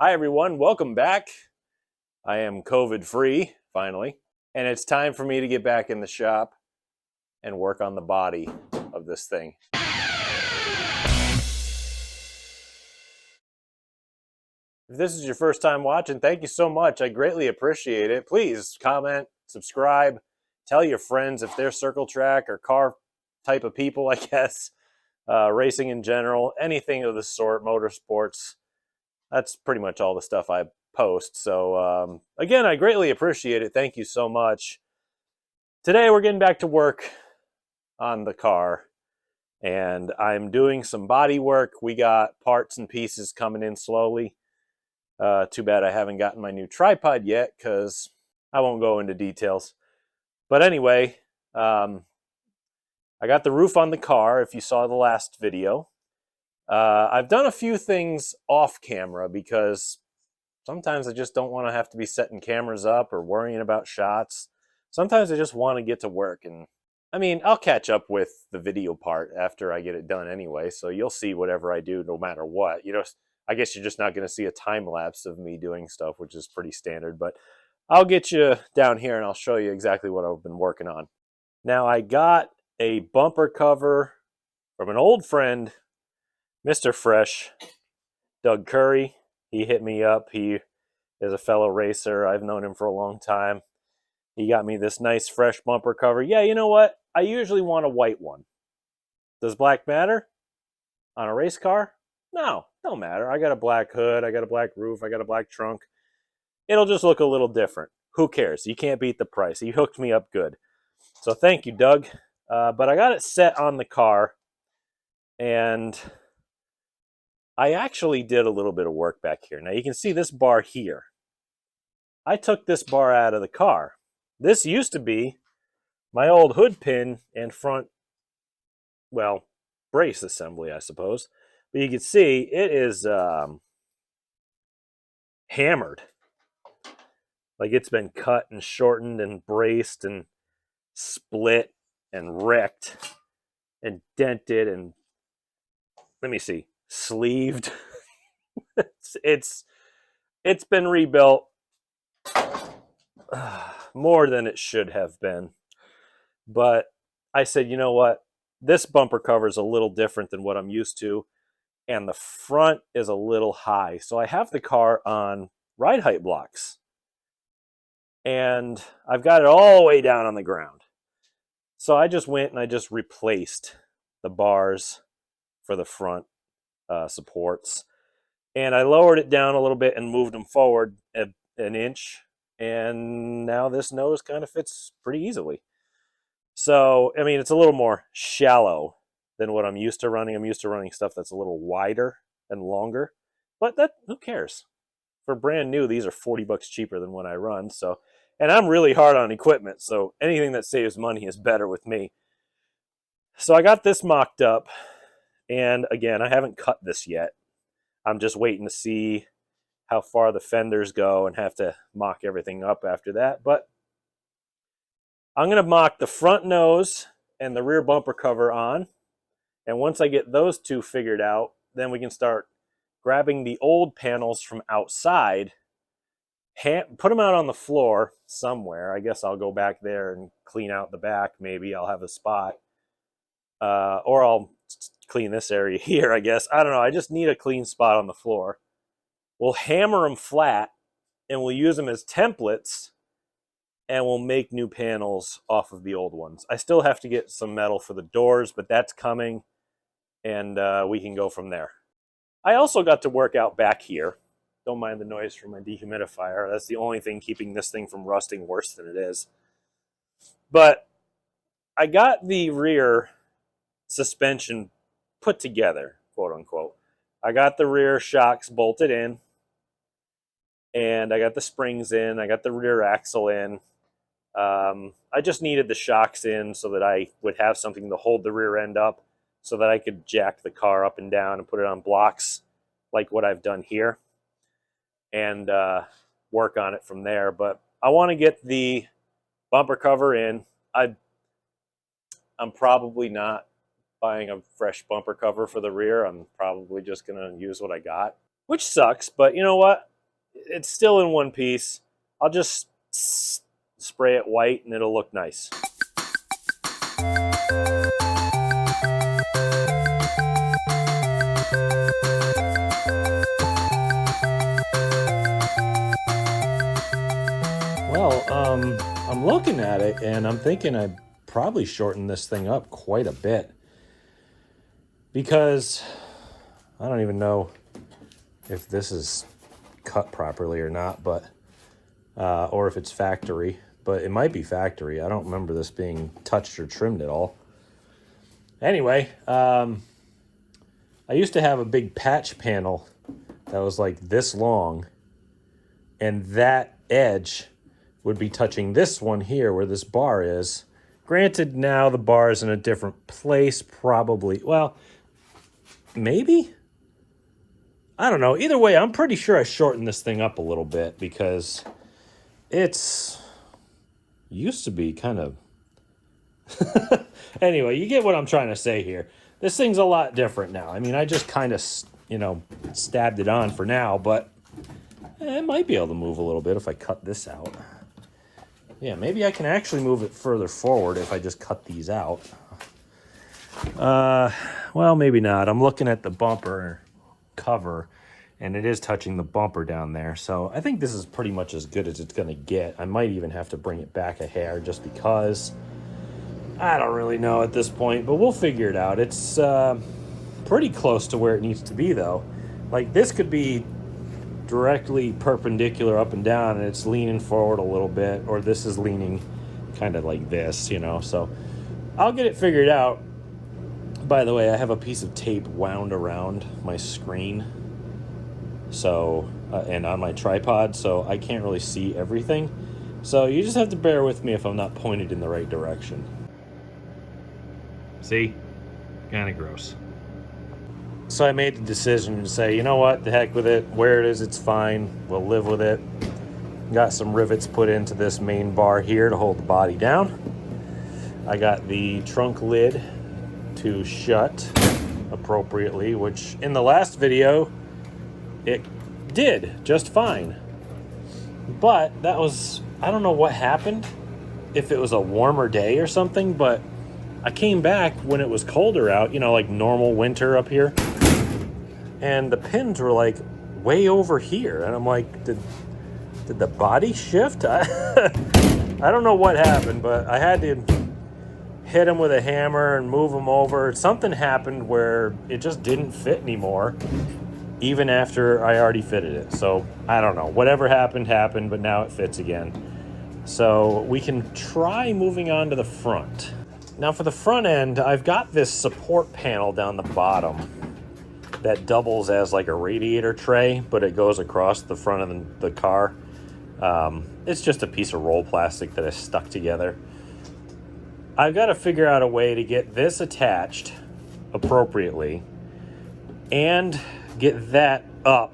Hi everyone, welcome back. I am COVID free, finally, and it's time for me to get back in the shop and work on the body of this thing. If this is your first time watching, thank you so much. I greatly appreciate it. Please comment, subscribe, tell your friends if they're circle track or car type of people, I guess, racing in general, anything of the sort, motorsports. That's pretty much all the stuff I post. So again, I greatly appreciate it. Thank you so much. Today we're getting back to work on the car, and I'm doing some body work. We got parts and pieces coming in slowly. Too bad I haven't gotten my new tripod yet, because I won't go into details. But anyway, I got the roof on the car, if you saw the last video. I've done a few things off camera because sometimes I just don't want to have to be setting cameras up or worrying about shots. Sometimes I just want to get to work. And I mean, I'll catch up with the video part after I get it done anyway. So you'll see whatever I do no matter what. I guess you're just not going to see a time lapse of me doing stuff, which is pretty standard. But I'll get you down here and I'll show you exactly what I've been working on. Now, I got a bumper cover from an old friend, Mr. Fresh, Doug Curry. He hit me up. He is a fellow racer. I've known him for a long time. He got me this nice fresh bumper cover. Yeah, you know what? I usually want a white one. Does black matter on a race car? No, don't matter. I got a black hood. I got a black roof. I got a black trunk. It'll just look a little different. Who cares? You can't beat the price. He hooked me up good. So thank you, Doug. But I got it set on the car, and I actually did a little bit of work back here. Now you can see this bar here. I took this bar out of the car. This used to be my old hood pin and front, well, brace assembly, I suppose. But you can see it is hammered. Like it's been cut and shortened and braced and split and wrecked and dented and, let me see, sleeved. it's been rebuilt more than it should have been. But I said, you know what? This bumper cover is a little different than what I'm used to, and the front is a little high. So I have the car on ride height blocks, and I've got it all the way down on the ground. So I just went and I just replaced the bars for the front supports, and I lowered it down a little bit and moved them forward an inch, and now this nose kind of fits pretty easily. So, I mean, it's a little more shallow than what I'm used to running. I'm used to running stuff that's a little wider and longer, but who cares? For brand new, these are $40 cheaper than what I run. So, and I'm really hard on equipment, so anything that saves money is better with me. So I got this mocked up, and again, I haven't cut this yet. I'm just waiting to see how far the fenders go and have to mock everything up after that. But I'm going to mock the front nose and the rear bumper cover on. And once I get those two figured out, then we can start grabbing the old panels from outside, put them out on the floor somewhere. I guess I'll go back there and clean out the back. Maybe I'll have a spot. Or I'll clean this area here, I guess. I don't know. I just need a clean spot on the floor. We'll hammer them flat, and we'll use them as templates, and we'll make new panels off of the old ones. I still have to get some metal for the doors, but that's coming, and we can go from there. I also got to work out back here. Don't mind the noise from my dehumidifier. That's the only thing keeping this thing from rusting worse than it is. But I got the rear suspension put together, quote unquote. I got the rear shocks bolted in, and I got the springs in. I got the rear axle in. I just needed the shocks in so that I would have something to hold the rear end up so that I could jack the car up and down and put it on blocks like what I've done here and work on it from there. But I want to get the bumper cover in. I'm probably not buying a fresh bumper cover for the rear. I'm probably just going to use what I got, which sucks. But you know what? it's still in one piece. I'll just spray it white and it'll look nice. Well, I'm looking at it and I'm thinking I'd probably shorten this thing up quite a bit, because I don't even know if this is cut properly or not, but or if it's factory, but it might be factory. I don't remember this being touched or trimmed at all. Anyway, I used to have a big patch panel that was like this long, and that edge would be touching this one here where this bar is. Granted, now the bar is in a different place, probably. Well, maybe? I don't know. Either way, I'm pretty sure I shortened this thing up a little bit, because it's used to be kind of... Anyway, you get what I'm trying to say here. This thing's a lot different now. I mean, I just kind of, you know, stabbed it on for now, but it might be able to move a little bit if I cut this out. Yeah, maybe I can actually move it further forward if I just cut these out. Well, maybe not. I'm looking at the bumper cover, and it is touching the bumper down there. So I think this is pretty much as good as it's going to get. I might even have to bring it back a hair just because. I don't really know at this point, but we'll figure it out. It's pretty close to where it needs to be, though. Like, this could be directly perpendicular up and down, and it's leaning forward a little bit, or this is leaning kind of like this, you know. So I'll get it figured out. By the way, I have a piece of tape wound around my screen, so and on my tripod, so I can't really see everything. So you just have to bear with me if I'm not pointed in the right direction. See? Kind of gross. So I made the decision to say, you know what, the heck with it. Where it is, it's fine. We'll live with it. Got some rivets put into this main bar here to hold the body down. I got the trunk lid to shut appropriately, which in the last video, it did just fine. But that was, I don't know what happened, if it was a warmer day or something, but I came back when it was colder out, you know, like normal winter up here, and the pins were like way over here, and I'm like, did the body shift? I don't know what happened, but I had to hit them with a hammer and move them over. Something happened where it just didn't fit anymore, even after I already fitted it. So I don't know, whatever happened, but now it fits again. So we can try moving on to the front. Now for the front end, I've got this support panel down the bottom that doubles as like a radiator tray, but it goes across the front of the car. It's just a piece of roll plastic that is stuck together. I've got to figure out a way to get this attached appropriately and get that up.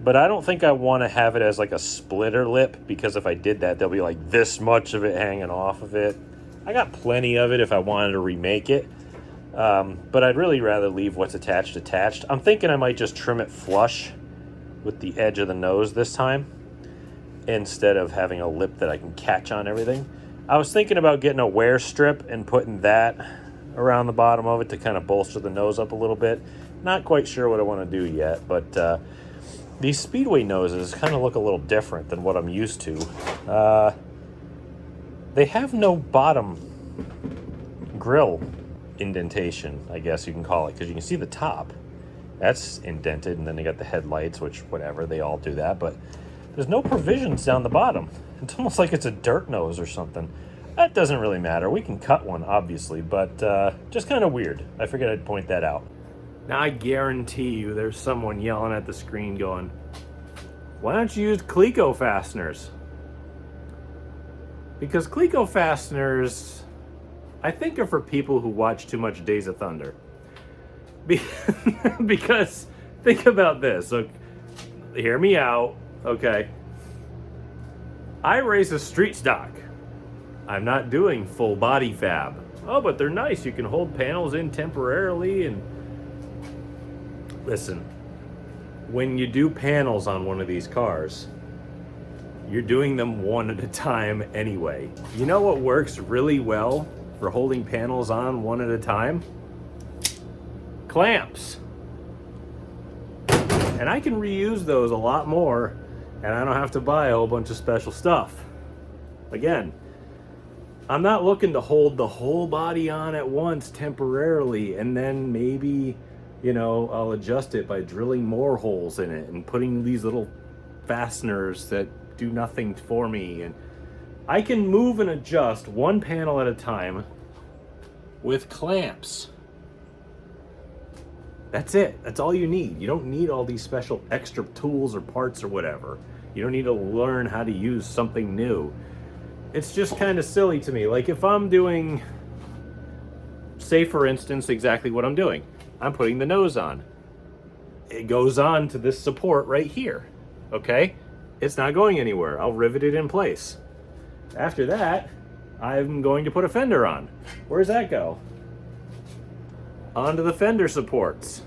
But I don't think I want to have it as like a splitter lip, because if I did that, there'll be like this much of it hanging off of it. I got plenty of it if I wanted to remake it, but I'd really rather leave what's attached. I'm thinking I might just trim it flush with the edge of the nose this time, instead of having a lip that I can catch on everything. I was thinking about getting a wear strip and putting that around the bottom of it to kind of bolster the nose up a little bit. Not quite sure what I want to do yet, but these Speedway noses kind of look a little different than what I'm used to. They have no bottom grill indentation, I guess you can call it, because you can see the top. That's indented, and then they got the headlights, which, whatever, they all do that, but there's no provisions down the bottom. It's almost like it's a dirt nose or something. That doesn't really matter. We can cut one, obviously, but just kind of weird. I figured I'd point that out. Now, I guarantee you there's someone yelling at the screen going, why don't you use Cleco fasteners? Because Cleco fasteners, I think, are for people who watch too much Days of Thunder. Because think about this. So, hear me out, okay? I race a street stock. I'm not doing full body fab. Oh, but they're nice. You can hold panels in temporarily and... Listen, when you do panels on one of these cars, you're doing them one at a time anyway. You know what works really well for holding panels on one at a time? Clamps. And I can reuse those a lot more, and I don't have to buy a whole bunch of special stuff. Again, I'm not looking to hold the whole body on at once temporarily, and then maybe, you know, I'll adjust it by drilling more holes in it and putting these little fasteners that do nothing for me. And I can move and adjust one panel at a time with clamps. That's it. That's all you need. You don't need all these special extra tools or parts or whatever. You don't need to learn how to use something new. It's just kind of silly to me. Like if I'm doing, say for instance, exactly what I'm doing. I'm putting the nose on. It goes on to this support right here, okay? It's not going anywhere. I'll rivet it in place. After that, I'm going to put a fender on. Where does that go? Onto the fender supports.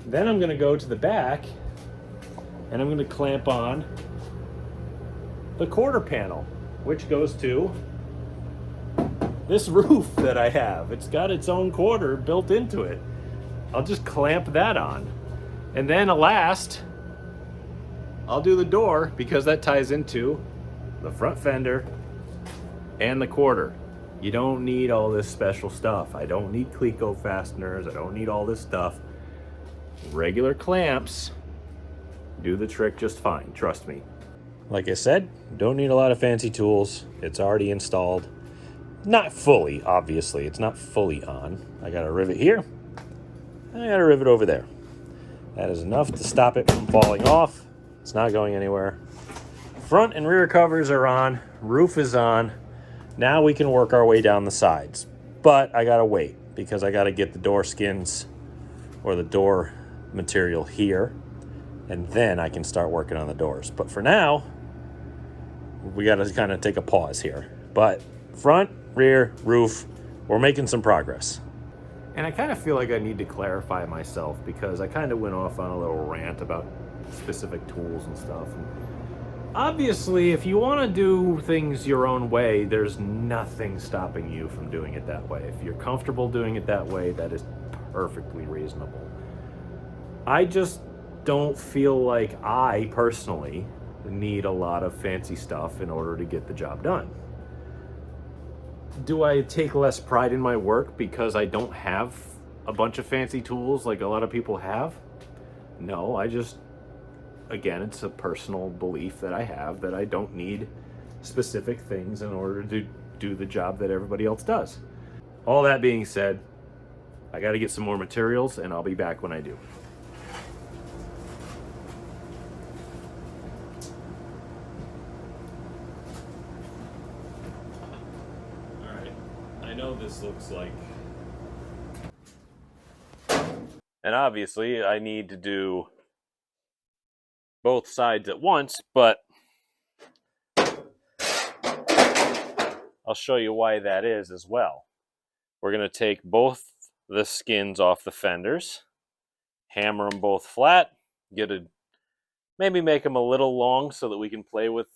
Then I'm gonna go to the back and I'm gonna clamp on the quarter panel, which goes to this roof that I have. It's got its own quarter built into it. I'll just clamp that on. And then last, I'll do the door because that ties into the front fender and the quarter. You don't need all this special stuff. I don't need Cleco fasteners. I don't need all this stuff. Regular clamps do the trick just fine, trust me. Like I said, don't need a lot of fancy tools. It's already installed. Not fully, obviously. It's not fully on. I got a rivet here. I got a rivet over there. That is enough to stop it from falling off. It's not going anywhere. Front and rear covers are on. Roof is on. Now we can work our way down the sides. But I gotta wait because I gotta get the door skins or the door material here. And then I can start working on the doors. But for now, we gotta kind of take a pause here. But front, rear, roof, we're making some progress. And I kind of feel like I need to clarify myself because I kind of went off on a little rant about specific tools and stuff. And obviously, if you want to do things your own way, there's nothing stopping you from doing it that way. If you're comfortable doing it that way, that is perfectly reasonable. I just don't feel like I personally need a lot of fancy stuff in order to get the job done. Do I take less pride in my work because I don't have a bunch of fancy tools like a lot of people have? No, I just, again, it's a personal belief that I have that I don't need specific things in order to do the job that everybody else does. All that being said, I got to get some more materials and I'll be back when I do. I know this looks like, and obviously I need to do both sides at once, but I'll show you why that is as well. We're going to take both the skins off the fenders, hammer them both flat, maybe make them a little long so that we can play with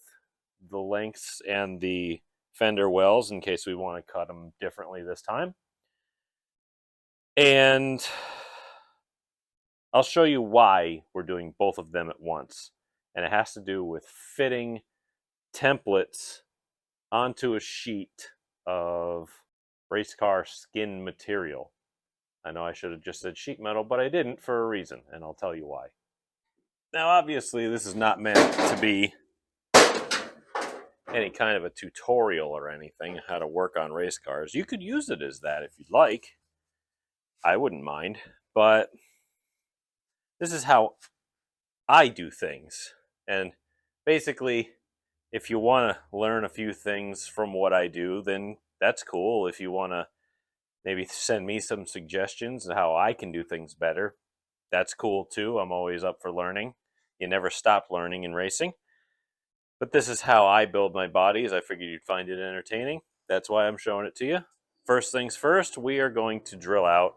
the lengths and the fender wells in case we want to cut them differently this time. And I'll show you why we're doing both of them at once. And it has to do with fitting templates onto a sheet of racecar skin material. I know I should have just said sheet metal, but I didn't for a reason, and I'll tell you why. Now, obviously, this is not meant to be any kind of a tutorial or anything, how to work on race cars. You could use it as that if you'd like. I wouldn't mind, but this is how I do things. And basically, if you want to learn a few things from what I do, then that's cool. If you want to maybe send me some suggestions on how I can do things better, that's cool too. I'm always up for learning. You never stop learning in racing. But this is how I build my bodies. I figured you'd find it entertaining. That's why I'm showing it to you. First things first, we are going to drill out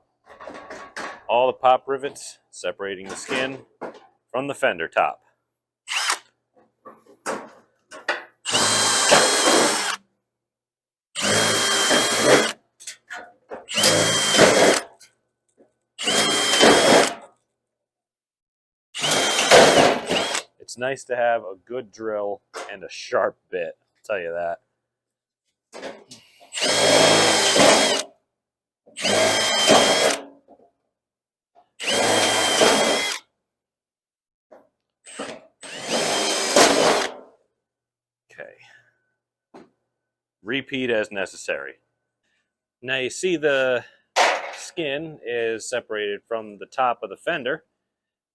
all the pop rivets, separating the skin from the fender top. It's nice to have a good drill and a sharp bit, I'll tell you that. Okay. Repeat as necessary. Now you see the skin is separated from the top of the fender.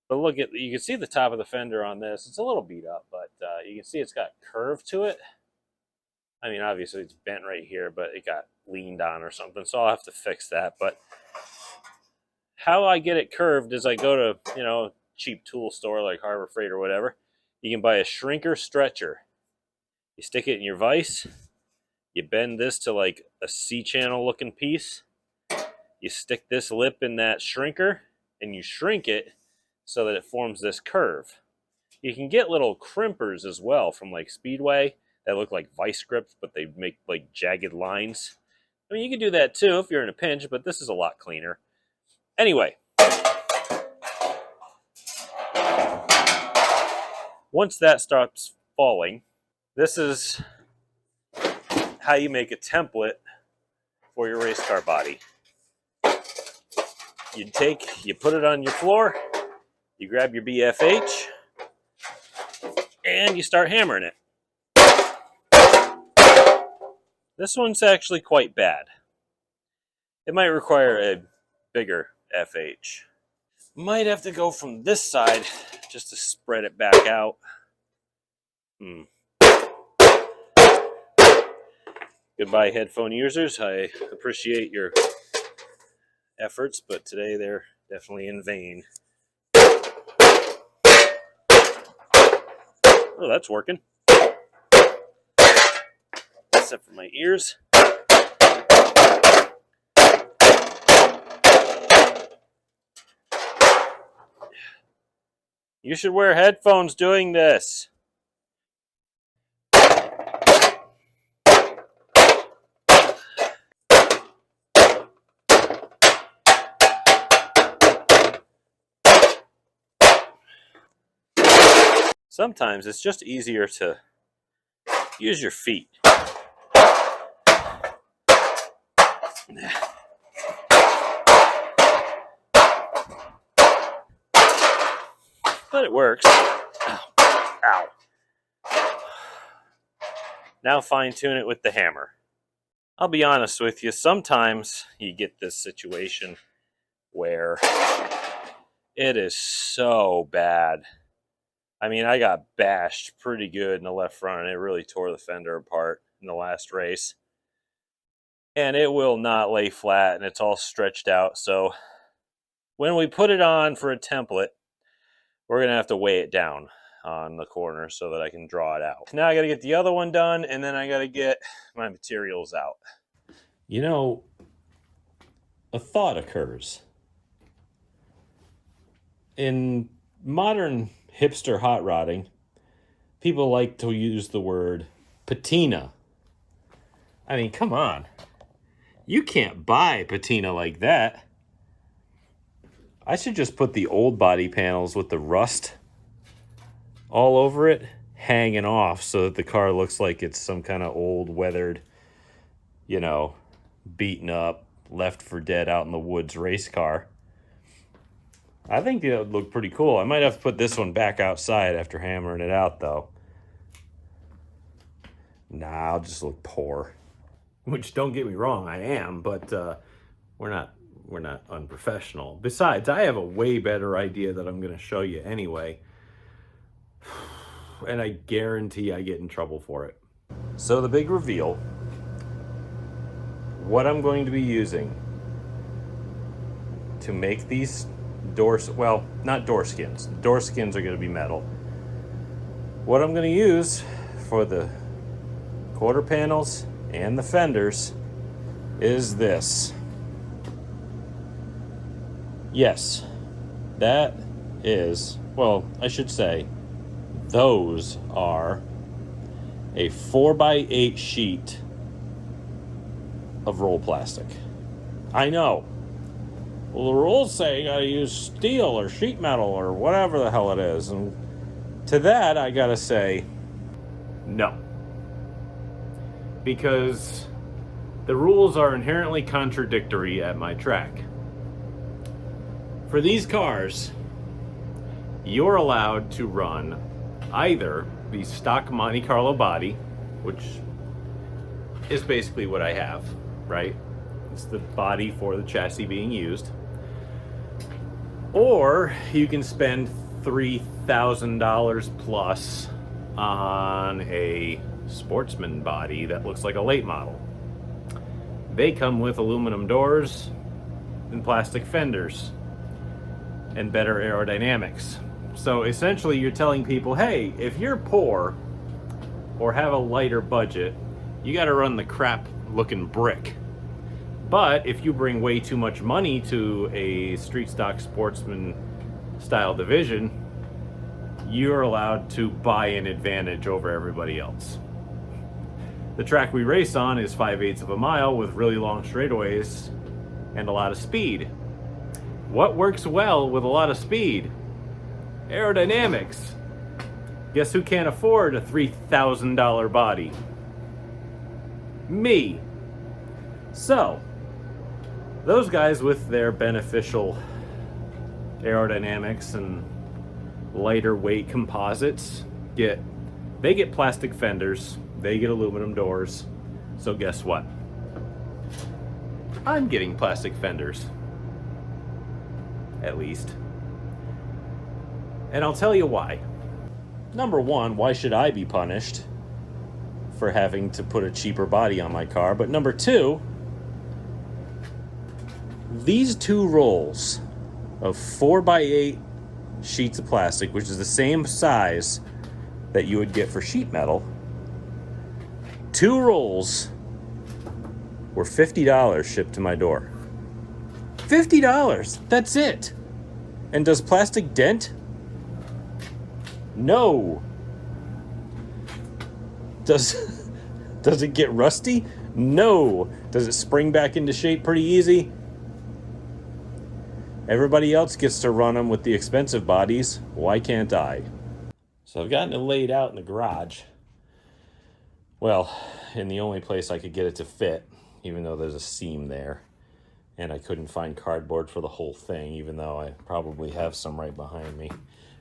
But look at, you can see the top of the fender on this. It's a little beat up, but you can see it's got curve to it. I mean, obviously it's bent right here, but it got leaned on or something, so I'll have to fix that. But how I get it curved is I go to, you know, cheap tool store like Harbor Freight or whatever. You can buy a shrinker stretcher. You stick it in your vise. You bend this to like a C-channel looking piece. You stick this lip in that shrinker, and you shrink it so that it forms this curve. You can get little crimpers as well from like Speedway that look like vice grips, but they make like jagged lines. I mean, you can do that too if you're in a pinch, but this is a lot cleaner. Anyway, once that stops falling, this is how you make a template for your race car body. You put it on your floor, you grab your BFH, and you start hammering it. This one's actually quite bad. It might require a bigger FH. Might have to go from this side just to spread it back out. Goodbye, headphone users. I appreciate your efforts, but today they're definitely in vain. Oh, that's working. Except for my ears. You should wear headphones doing this. Sometimes it's just easier to use your feet. But it works. Ow. Ow. Now fine tune it with the hammer. I'll be honest with you, sometimes you get this situation where it is so bad. I mean, I got bashed pretty good in the left front, and it really tore the fender apart in the last race. And it will not lay flat, and it's all stretched out. So when we put it on for a template, we're going to have to weigh it down on the corner so that I can draw it out. Now I got to get the other one done, and then I got to get my materials out. You know, a thought occurs. In modern hipster hot rodding, people like to use the word patina. I mean, come on. You can't buy patina like that. I should just put the old body panels with the rust all over it hanging off so that the car looks like it's some kind of old weathered, you know, beaten up, left for dead out in the woods race car. I think it would look pretty cool. I might have to put this one back outside after hammering it out, though. Nah, I'll just look poor. Which, don't get me wrong, I am, but we're not unprofessional. Besides, I have a way better idea that I'm going to show you anyway. And I guarantee I get in trouble for it. So the big reveal. What I'm going to be using to make these well, not door skins. Door skins are going to be metal. What I'm going to use for the quarter panels and the fenders is this. Yes, that is, well, I should say, those are a 4x8 sheet of roll plastic. I know. Well, the rules say you gotta use steel or sheet metal or whatever the hell it is. And to that, I gotta say, no. Because the rules are inherently contradictory at my track. For these cars, you're allowed to run either the stock Monte Carlo body, which is basically what I have, right? It's the body for the chassis being used. Or you can spend $3,000 plus on a sportsman body that looks like a late model. They come with aluminum doors and plastic fenders and better aerodynamics. So essentially you're telling people, hey, if you're poor or have a lighter budget, you got to run the crap looking brick. But if you bring way too much money to a street stock sportsman style division, you're allowed to buy an advantage over everybody else. The track we race on is 5/8 of a mile with really long straightaways and a lot of speed. What works well with a lot of speed? Aerodynamics. Guess who can't afford a $3,000 body? Me. So, those guys with their beneficial aerodynamics and lighter weight composites get plastic fenders, they get aluminum doors. So guess what? I'm getting plastic fenders. At least. And I'll tell you why. Number one, why should I be punished for having to put a cheaper body on my car? But number two, these two rolls of 4x8 sheets of plastic, which is the same size that you would get for sheet metal, 2 rolls were $50 shipped to my door. $50, that's it. And does plastic dent? No. Does it get rusty? No. Does it spring back into shape pretty easy? Everybody else gets to run them with the expensive bodies. Why can't I? So I've gotten it laid out in the garage. Well, in the only place I could get it to fit, even though there's a seam there. And I couldn't find cardboard for the whole thing, even though I probably have some right behind me.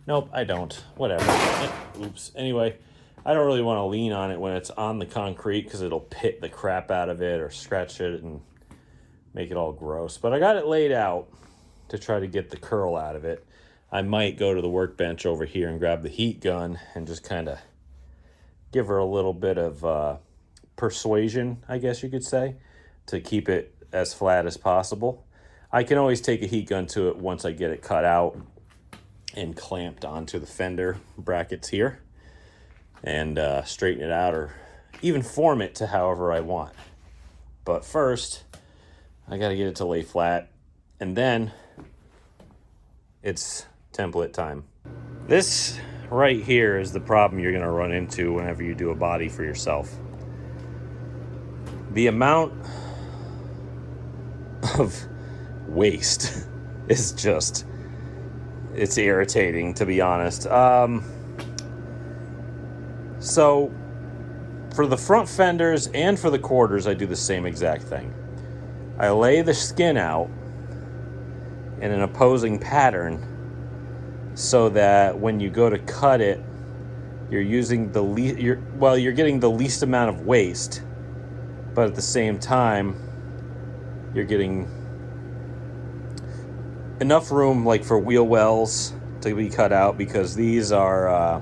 Nope, I don't. Whatever. Oops. Anyway, I don't really want to lean on it when it's on the concrete because it'll pit the crap out of it or scratch it and make it all gross. But I got it laid out to try to get the curl out of it. I might go to the workbench over here and grab the heat gun and just kind of give her a little bit of persuasion, I guess you could say, to keep it as flat as possible. I can always take a heat gun to it once I get it cut out and clamped onto the fender brackets here and straighten it out or even form it to however I want. But first, I got to get it to lay flat, and then it's template time. This right here is the problem you're going to run into whenever you do a body for yourself. The amount of waste is just, it's irritating, to be honest. So for the front fenders and for the quarters, I do the same exact thing. I lay the skin out in an opposing pattern so that when you go to cut it, you're using the you're getting the least amount of waste, but at the same time, you're getting enough room like for wheel wells to be cut out, because these are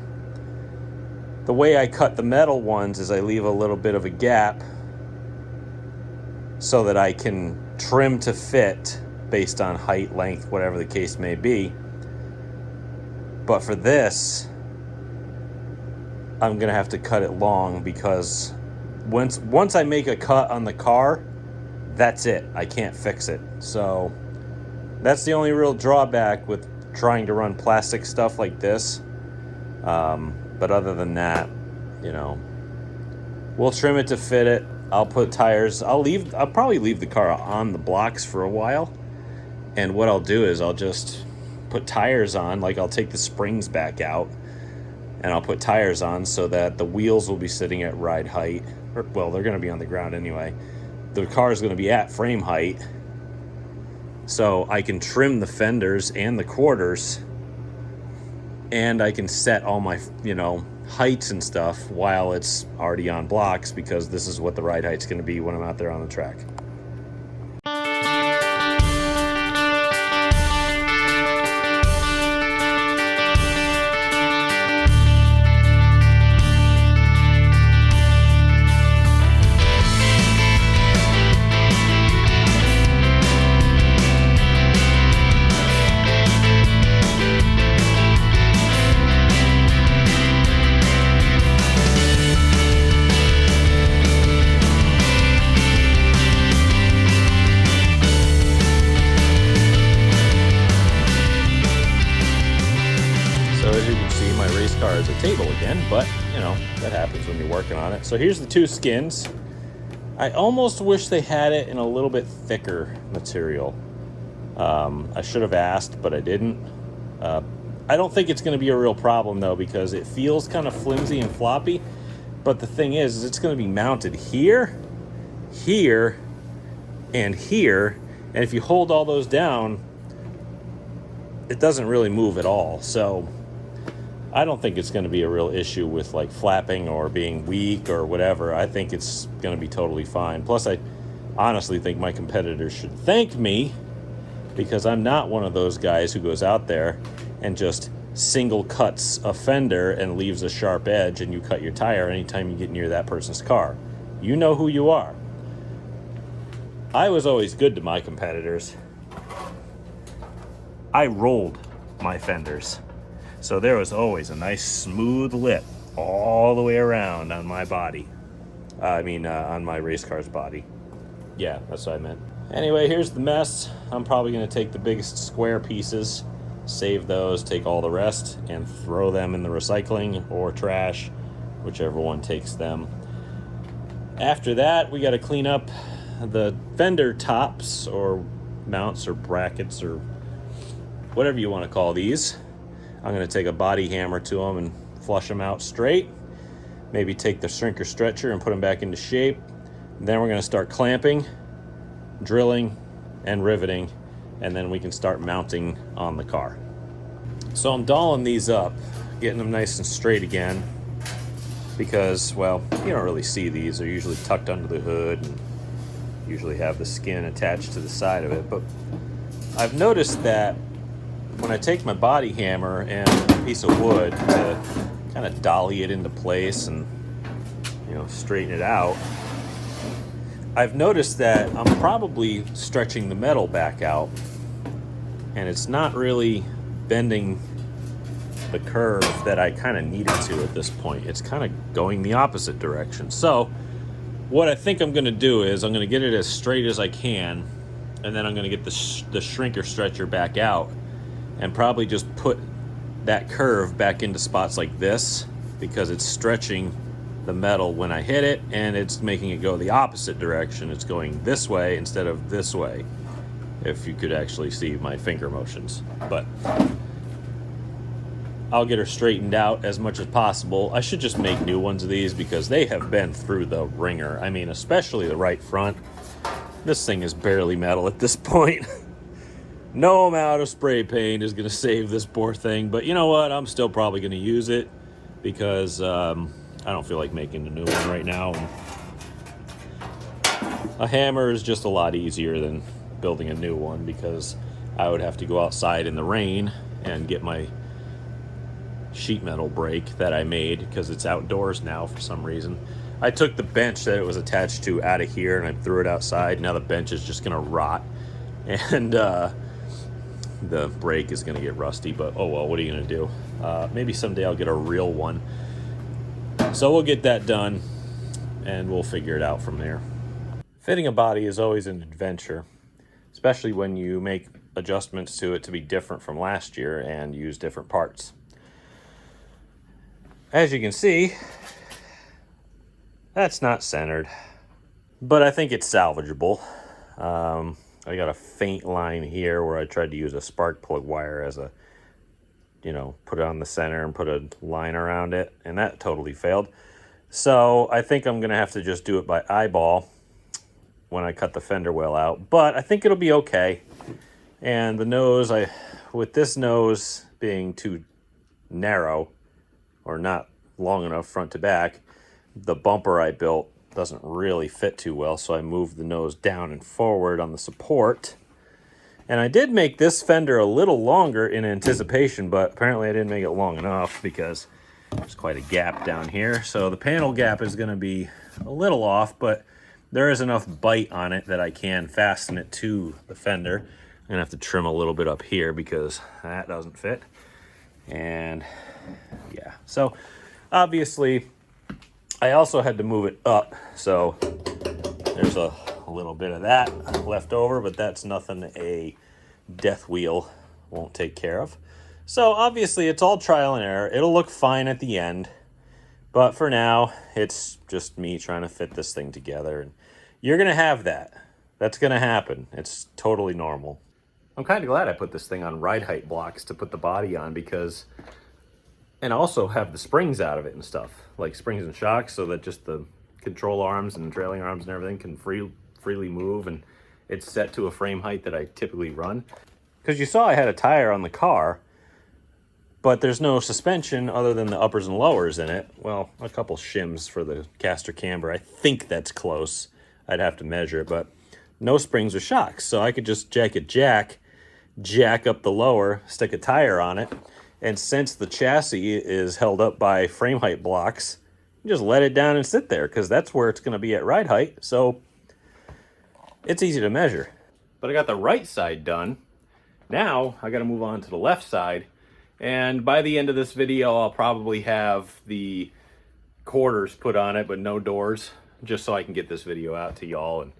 the way I cut the metal ones is I leave a little bit of a gap so that I can trim to fit based on height, length, whatever the case may be. But for this, I'm gonna have to cut it long, because once I make a cut on the car, that's it. I can't fix it. So That's the only real drawback with trying to run plastic stuff like this. But other than that, you know, we'll trim it to fit it. I'll put tires. I'll probably leave the car on the blocks for a while. And what I'll do is I'll just put tires on, like I'll take the springs back out and I'll put tires on so that the wheels will be sitting at ride height. Well, they're going to be on the ground anyway. The car is going to be at frame height. So I can trim the fenders and the quarters, and I can set all my, you know, heights and stuff while it's already on blocks, because this is what the ride height's going to be when I'm out there on the track. Car is a table again, but you know, that happens when you're working on it. So here's the two skins. I almost wish they had it in a little bit thicker material. I should have asked, but I didn't. I don't think it's going to be a real problem though, because it feels kind of flimsy and floppy. But the thing is it's going to be mounted here, here, and here. And if you hold all those down, it doesn't really move at all. So I don't think it's going to be a real issue with like flapping or being weak or whatever. I think it's going to be totally fine. Plus, I honestly think my competitors should thank me, because I'm not one of those guys who goes out there and just single cuts a fender and leaves a sharp edge and you cut your tire anytime you get near that person's car. You know who you are. I was always good to my competitors. I rolled my fenders. So there was always a nice smooth lip all the way around on my body. On my race car's body. Yeah, that's what I meant. Anyway, here's the mess. I'm probably going to take the biggest square pieces, save those, take all the rest, and throw them in the recycling or trash, whichever one takes them. After that, we got to clean up the fender tops or mounts or brackets or whatever you want to call these. I'm going to take a body hammer to them and flush them out straight. Maybe take the shrinker stretcher and put them back into shape. And then we're going to start clamping, drilling, and riveting, and then we can start mounting on the car. So I'm dolling these up, getting them nice and straight again, because, well, you don't really see these. They're usually tucked under the hood and usually have the skin attached to the side of it. But I've noticed that when I take my body hammer and a piece of wood to kind of dolly it into place and, you know, straighten it out, I've noticed that I'm probably stretching the metal back out, and it's not really bending the curve that I kind of need it to at this point. It's kind of going the opposite direction. So what I think I'm going to do is I'm going to get it as straight as I can, and then I'm going to get the shrinker stretcher back out and probably just put that curve back into spots like this, because it's stretching the metal when I hit it, and it's making it go the opposite direction. It's going this way instead of this way, if you could actually see my finger motions. But I'll get her straightened out as much as possible. I should just make new ones of these, because they have been through the ringer. I mean, especially the right front. This thing is barely metal at this point. No amount of spray paint is going to save this poor thing, but you know what? I'm still probably going to use it, because I don't feel like making a new one right now. A hammer is just a lot easier than building a new one, because I would have to go outside in the rain and get my sheet metal brake that I made, because it's outdoors now for some reason. I took the bench that it was attached to out of here and I threw it outside. Now the bench is just going to rot, and the brake is going to get rusty, but oh well, what are you going to do? Maybe someday I'll get a real one. So we'll get that done and we'll figure it out from there. Fitting a body is always an adventure, especially when you make adjustments to it to be different from last year and use different parts. As you can see, that's not centered, but I think it's salvageable. I got a faint line here where I tried to use a spark plug wire as a, put it on the center and put a line around it, and that totally failed. So I think I'm gonna have to just do it by eyeball when I cut the fender well out, but I think it'll be okay. And the nose, with this nose being too narrow or not long enough front to back, the bumper I built doesn't really fit too well, so I moved the nose down and forward on the support. And I did make this fender a little longer in anticipation, but apparently I didn't make it long enough because there's quite a gap down here. So the panel gap is going to be a little off, but there is enough bite on it that I can fasten it to the fender. I'm going to have to trim a little bit up here because that doesn't fit. And yeah, so obviously I also had to move it up. So there's a little bit of that left over, but that's nothing a death wheel won't take care of. So obviously it's all trial and error. It'll look fine at the end, but for now it's just me trying to fit this thing together, and you're gonna have that. That's gonna happen. It's totally normal. I'm kind of glad I put this thing on ride height blocks to put the body on, because, and also have the springs out of it and stuff, like springs and shocks, so that just the control arms and trailing arms and everything can freely move, and it's set to a frame height that I typically run. Because you saw I had a tire on the car, but there's no suspension other than the uppers and lowers in it. Well, a couple shims for the caster camber. I think that's close. I'd have to measure it, but no springs or shocks. So I could just jack up the lower, stick a tire on it, and since the chassis is held up by frame height blocks, you just let it down and sit there, because that's where it's going to be at ride height, so it's easy to measure. But I got the right side done. Now I got to move on to the left side, and by the end of this video I'll probably have the quarters put on it but no doors, just so I can get this video out to y'all and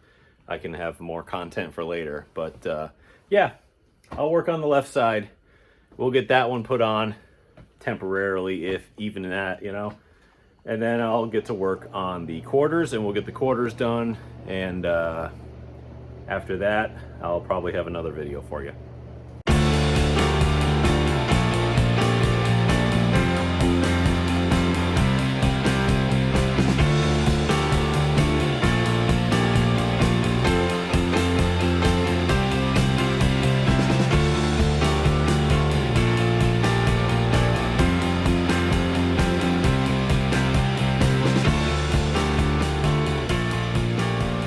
I can have more content for later. But yeah, I'll work on the left side. We'll get that one put on temporarily, if even that, and then I'll get to work on the quarters, and we'll get the quarters done, and after that I'll probably have another video for you.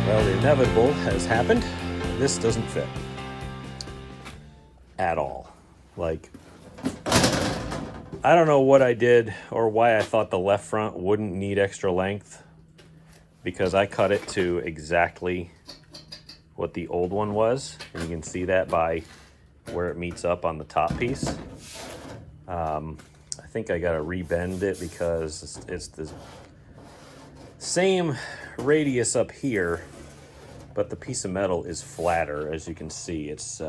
Well, the inevitable has happened. This doesn't fit at all. Like, I don't know what I did or why I thought the left front wouldn't need extra length, because I cut it to exactly what the old one was, and you can see that by where it meets up on the top piece. I think I gotta rebend it because it's the same radius up here, but the piece of metal is flatter. As you can see, it's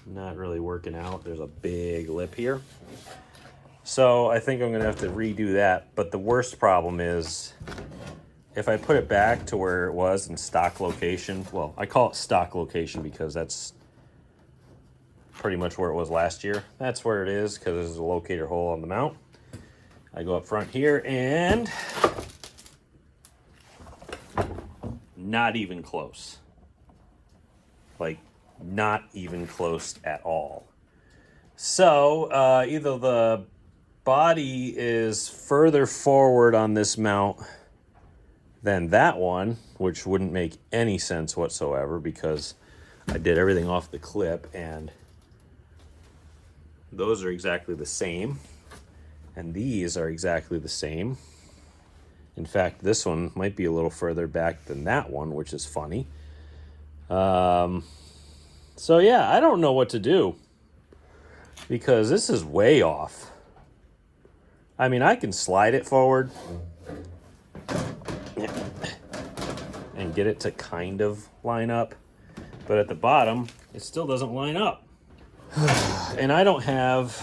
not really working out. There's a big lip here. So I think I'm gonna have to redo that. But the worst problem is, if I put it back to where it was in stock location, well, I call it stock location because that's pretty much where it was last year. That's where it is, because there's a locator hole on the mount. I go up front here and not even close. Like, not even close at all. So either the body is further forward on this mount than that one, which wouldn't make any sense whatsoever because I did everything off the clip, and those are exactly the same, and these are exactly the same. In fact, this one might be a little further back than that one, which is funny. So yeah, I don't know what to do, because this is way off. I mean, I can slide it forward and get it to kind of line up, but at the bottom, it still doesn't line up. And I don't have,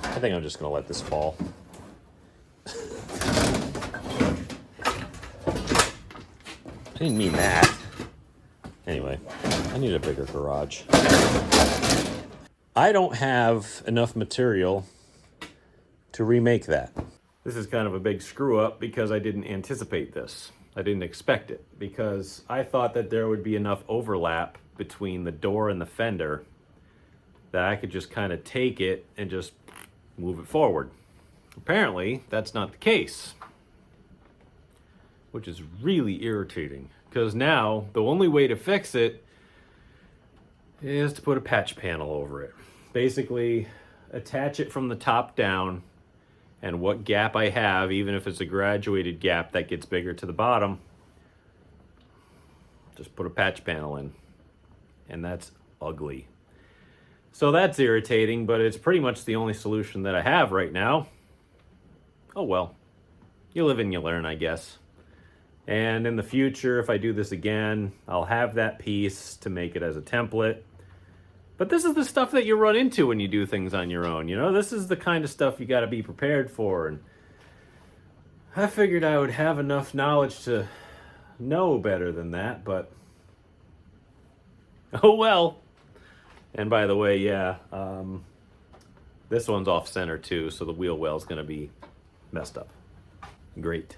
I think I'm just gonna let this fall. I didn't mean that. Anyway, I need a bigger garage. I don't have enough material to remake that. This is kind of a big screw up because I didn't anticipate this. I didn't expect it because I thought that there would be enough overlap between the door and the fender that I could just kind of take it and just move it forward. Apparently, that's not the case, which is really irritating because now the only way to fix it is to put a patch panel over it. Basically, attach it from the top down, and what gap I have, even if it's a graduated gap that gets bigger to the bottom, just put a patch panel in. And that's ugly. So that's irritating, but it's pretty much the only solution that I have right now. Oh well, you live and you learn, I guess. And in the future, if I do this again, I'll have that piece to make it as a template. But this is the stuff that you run into when you do things on your own. You know, this is the kind of stuff you got to be prepared for. And I figured I would have enough knowledge to know better than that, but oh well. And by the way, yeah, this one's off center too, so the wheel well's gonna be messed up. Great.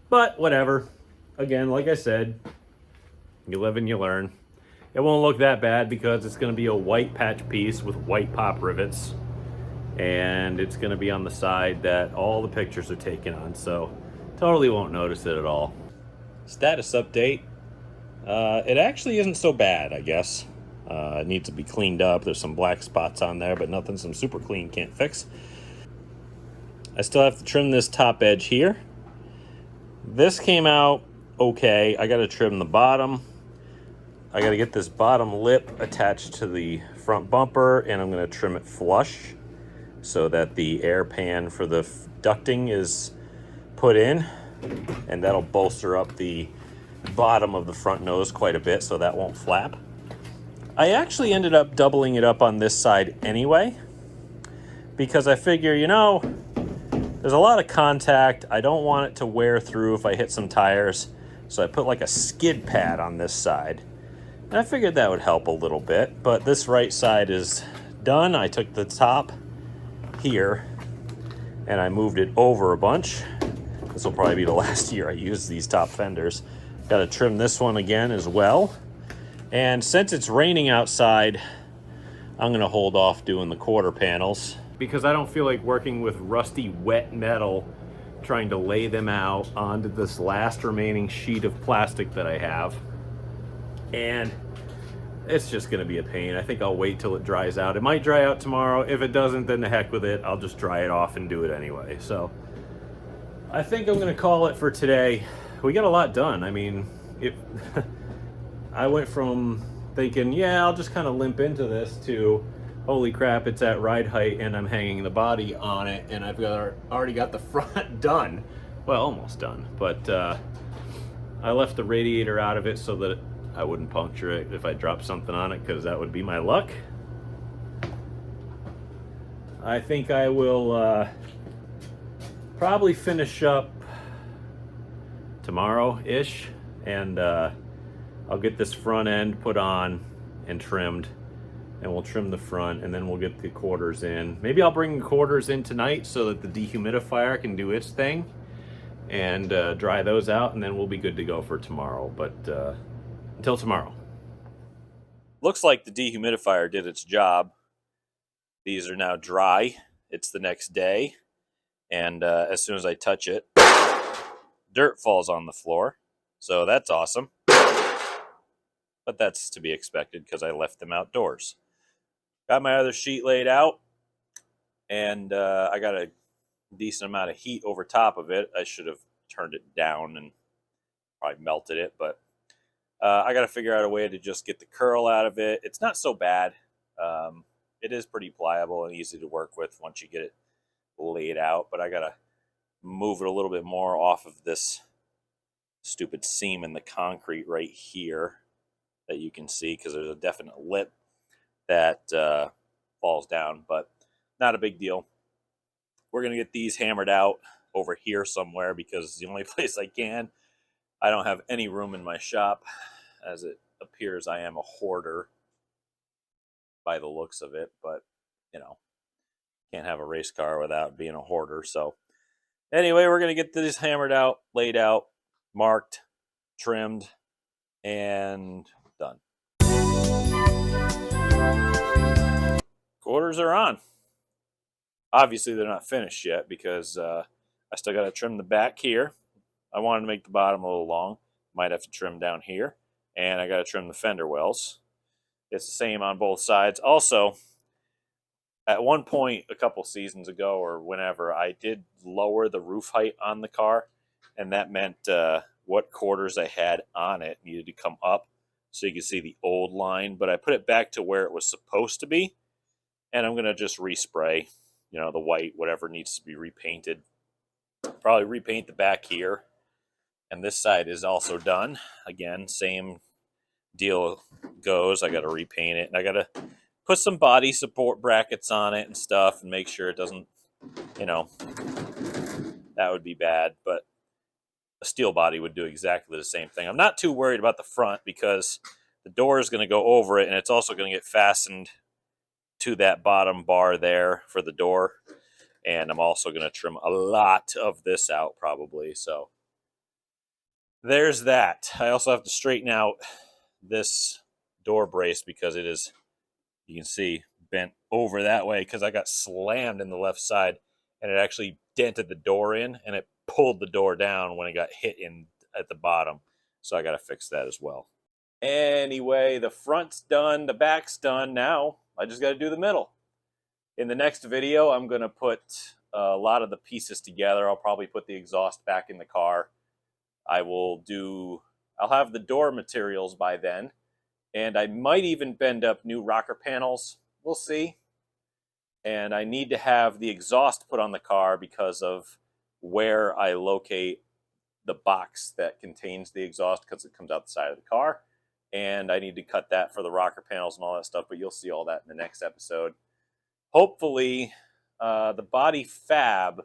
But whatever. Again, like I said, you live and you learn. It won't look that bad because it's gonna be a white patch piece with white pop rivets. And it's gonna be on the side that all the pictures are taken on, so totally won't notice it at all. Status update. It actually isn't so bad, I guess. It needs to be cleaned up. There's some black spots on there, but nothing some super clean can't fix. I still have to trim this top edge here. This came out okay. I got to trim the bottom. I got to get this bottom lip attached to the front bumper, and I'm going to trim it flush so that the air pan for the ducting is put in, and that'll bolster up the bottom of the front nose quite a bit so that won't flap. I actually ended up doubling it up on this side anyway because I figure, you know, there's a lot of contact. I don't want it to wear through if I hit some tires, so I put like a skid pad on this side. And I figured that would help a little bit, but this right side is done. I took the top here and I moved it over a bunch. This will probably be the last year I use these top fenders. Got to trim this one again as well. And since it's raining outside, I'm going to hold off doing the quarter panels because I don't feel like working with rusty wet metal trying to lay them out onto this last remaining sheet of plastic that I have. And it's just going to be a pain. I think I'll wait till it dries out. It might dry out tomorrow. If it doesn't, then the heck with it. I'll just dry it off and do it anyway. So I think I'm going to call it for today. We got a lot done. I mean, I went from thinking, yeah, I'll just kind of limp into this to, holy crap, it's at ride height and I'm hanging the body on it and I've already got the front done. Well, almost done. But I left the radiator out of it so that I wouldn't puncture it if I dropped something on it, because that would be my luck. I think I will probably finish up tomorrow-ish, and I'll get this front end put on and trimmed, and we'll trim the front, and then we'll get the quarters in. Maybe I'll bring the quarters in tonight so that the dehumidifier can do its thing and dry those out, and then we'll be good to go for tomorrow. But until tomorrow. Looks like the dehumidifier did its job. These are now dry. It's the next day, and as soon as I touch it, dirt falls on the floor, so that's awesome. But that's to be expected because I left them outdoors. Got my other sheet laid out, and I got a decent amount of heat over top of it. I should have turned it down and probably melted it, but I got to figure out a way to just get the curl out of it. It's not so bad. It is pretty pliable and easy to work with once you get it laid out, but I got to move it a little bit more off of this stupid seam in the concrete right here. that you can see, because there's a definite lip that falls down, but not a big deal. We're going to get these hammered out over here somewhere, because it's the only place I can. I don't have any room in my shop. As it appears, I am a hoarder by the looks of it, but you know, can't have a race car without being a hoarder. So anyway, we're going to get these hammered out, laid out, marked, trimmed, and done. Quarters are on. Obviously, they're not finished yet, because I still got to trim the back here. I wanted to make the bottom a little long. Might have to trim down here. And I got to trim the fender wells. It's the same on both sides. Also, at one point a couple seasons ago, or whenever, I did lower the roof height on the car, and that meant what quarters I had on it needed to come up so you could see the old line, but I put it back to where it was supposed to be, and I'm going to just respray, the white, whatever needs to be repainted. Probably repaint the back here, and this side is also done. Again, same deal goes. I got to repaint it, and I got to put some body support brackets on it and stuff, and make sure it doesn't, that would be bad, but a steel body would do exactly the same thing. I'm not too worried about the front, because the door is going to go over it, and it's also going to get fastened to that bottom bar there for the door. And I'm also going to trim a lot of this out probably. So there's that. I also have to straighten out this door brace, because it is, you can see, bent over that way, because I got slammed in the left side, and it actually dented the door in, and it pulled the door down when it got hit in at the bottom. So I got to fix that as well. Anyway, the front's done, the back's done. Now I just got to do the middle. In the next video, I'm going to put a lot of the pieces together. I'll probably put the exhaust back in the car. I'll have the door materials by then, and I might even bend up new rocker panels. We'll see. And I need to have the exhaust put on the car because of where I locate the box that contains the exhaust, because it comes out the side of the car. And I need to cut that for the rocker panels and all that stuff, but you'll see all that in the next episode. Hopefully, the body fab,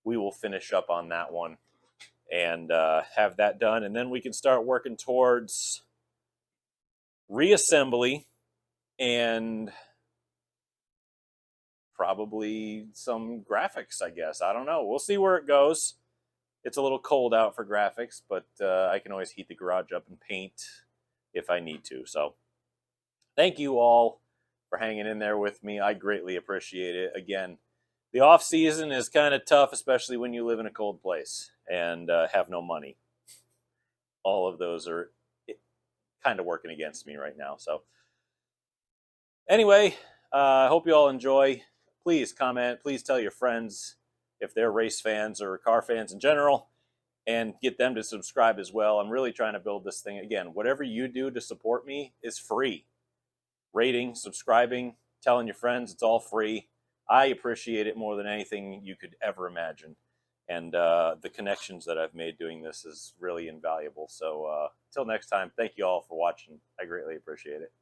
we will finish up on that one and have that done. And then we can start working towards reassembly and probably some graphics, I guess. I don't know. We'll see where it goes. It's a little cold out for graphics, but I can always heat the garage up and paint if I need to. So thank you all for hanging in there with me. I greatly appreciate it. Again, the off season is kind of tough, especially when you live in a cold place and have no money. All of those are kind of working against me right now. So anyway, I hope you all enjoy. Please comment. Please tell your friends if they're race fans or car fans in general, and get them to subscribe as well. I'm really trying to build this thing. Again, whatever you do to support me is free. Rating, subscribing, telling your friends, it's all free. I appreciate it more than anything you could ever imagine. And the connections that I've made doing this is really invaluable. So until next time, thank you all for watching. I greatly appreciate it.